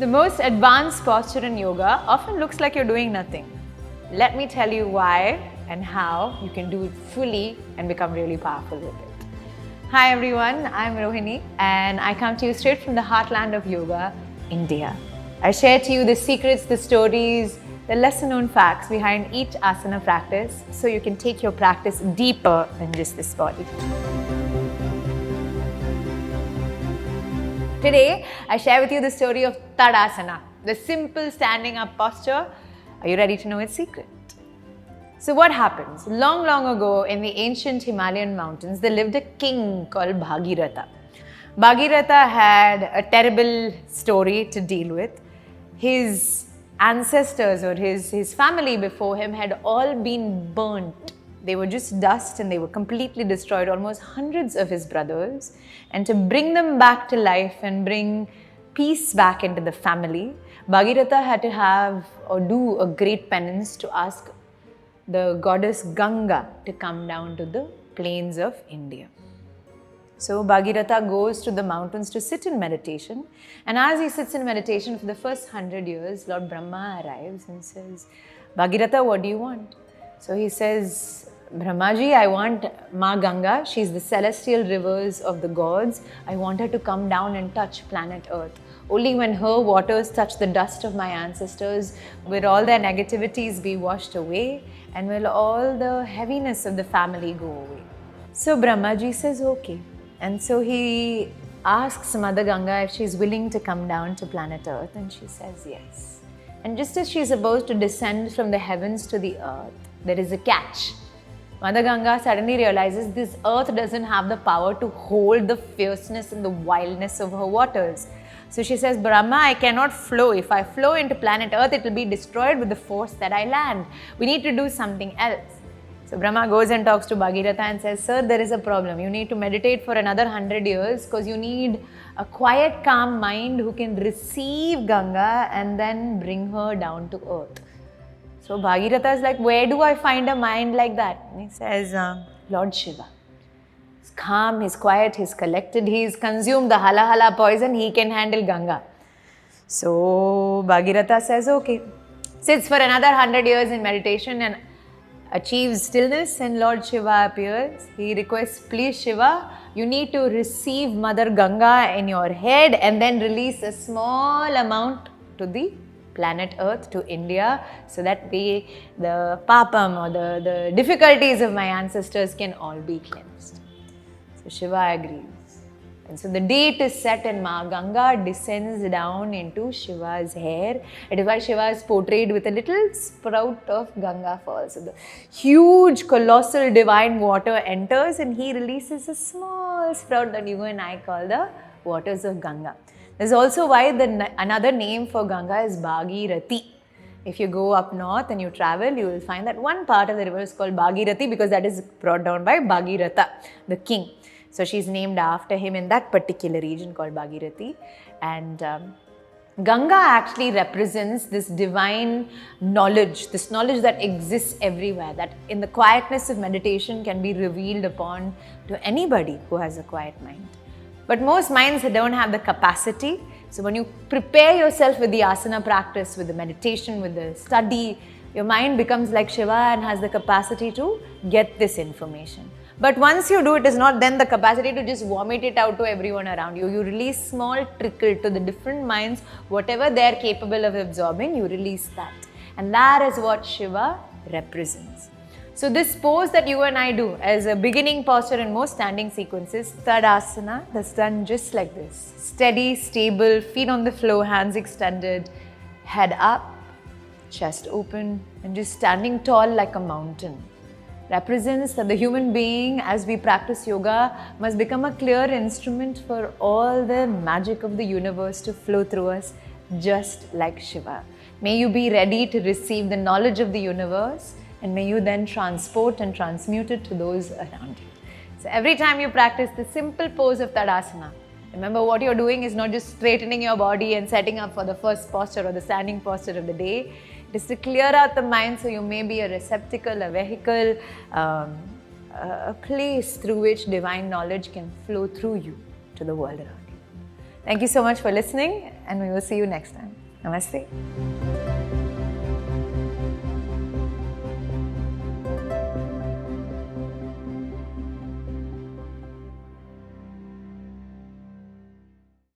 The most advanced posture in yoga often looks like you're doing nothing. Let me tell you why and how you can do it fully and become really powerful with it. Hi everyone, I'm Rohini and I come to you straight from the heartland of yoga, India. I share to you the secrets, the stories, the lesser known facts behind each asana practice so you can take your practice deeper than just this body. Today, I share with you the story of Tadasana, the simple standing up posture. Are you ready to know its secret? So what happens? Long, long ago in the ancient Himalayan mountains, there lived a king called Bhagiratha. Bhagiratha had a terrible story to deal with. His ancestors or his family before him had all been burnt. They were just dust and they were completely destroyed, almost hundreds of his brothers. And to bring them back to life and bring peace back into the family, Bhagiratha had to have or do a great penance to ask the goddess Ganga to come down to the plains of India. So Bhagiratha goes to the mountains to sit in meditation. And as he sits in meditation for the first 100 years, Lord Brahma arrives and says, Bhagiratha, what do you want? So he says, Brahmaji, I want Ma Ganga. She's the celestial rivers of the gods. I want her to come down and touch planet Earth. Only when her waters touch the dust of my ancestors will all their negativities be washed away and will all the heaviness of the family go away. So Brahmaji says, okay. And so he asks Mother Ganga if she's willing to come down to planet Earth, and she says yes. And just as she's about to descend from the heavens to the earth, there is a catch. Mother Ganga suddenly realizes this earth doesn't have the power to hold the fierceness and the wildness of her waters. So she says, Brahma, I cannot flow. If I flow into planet Earth, it will be destroyed with the force that I land. We need to do something else. So Brahma goes and talks to Bhagiratha and says, sir, there is a problem. You need to meditate for another 100 years because you need a quiet, calm mind who can receive Ganga and then bring her down to earth. So Bhagiratha is like, where do I find a mind like that? And he says, Lord Shiva. He's calm, he's quiet, he's collected, he's consumed the hala hala poison, he can handle Ganga. So Bhagiratha says, okay. Sits for another 100 years in meditation and achieves stillness, and Lord Shiva appears. He requests, please Shiva, you need to receive Mother Ganga in your head and then release a small amount to the planet Earth, to India, so that the papam or the difficulties of my ancestors can all be cleansed. So Shiva agrees. And so the date is set and Ma Ganga descends down into Shiva's hair. It is why Shiva is portrayed with a little sprout of Ganga falls. So the huge, colossal, divine water enters and he releases a small sprout that you and I call the waters of Ganga. There's also why another name for Ganga is Bhagirathi. If you go up north and you travel, you will find that one part of the river is called Bhagirathi because that is brought down by Bhagiratha, the king. So she's named after him in that particular region called Bhagirathi. And Ganga actually represents this divine knowledge, this knowledge that exists everywhere, that in the quietness of meditation can be revealed upon to anybody who has a quiet mind. But most minds don't have the capacity. So when you prepare yourself with the asana practice, with the meditation, with the study, your mind becomes like Shiva and has the capacity to get this information. But once you do, it is not then the capacity to just vomit it out to everyone around you. You release small trickle to the different minds, whatever they are capable of absorbing, you release that. And that is what Shiva represents. So this pose that you and I do as a beginning posture in most standing sequences, Tadasana, that's done just like this. Steady, stable, feet on the floor, hands extended, head up, chest open, and just standing tall like a mountain. Represents that the human being, as we practice yoga, must become a clear instrument for all the magic of the universe to flow through us, just like Shiva. May you be ready to receive the knowledge of the universe, and may you then transport and transmute it to those around you. So every time you practice the simple pose of Tadasana, remember what you're doing is not just straightening your body and setting up for the first posture or the standing posture of the day. It is to clear out the mind so you may be a receptacle, a vehicle, a place through which divine knowledge can flow through you to the world around you. Thank you so much for listening. and we will see you next time. Namaste.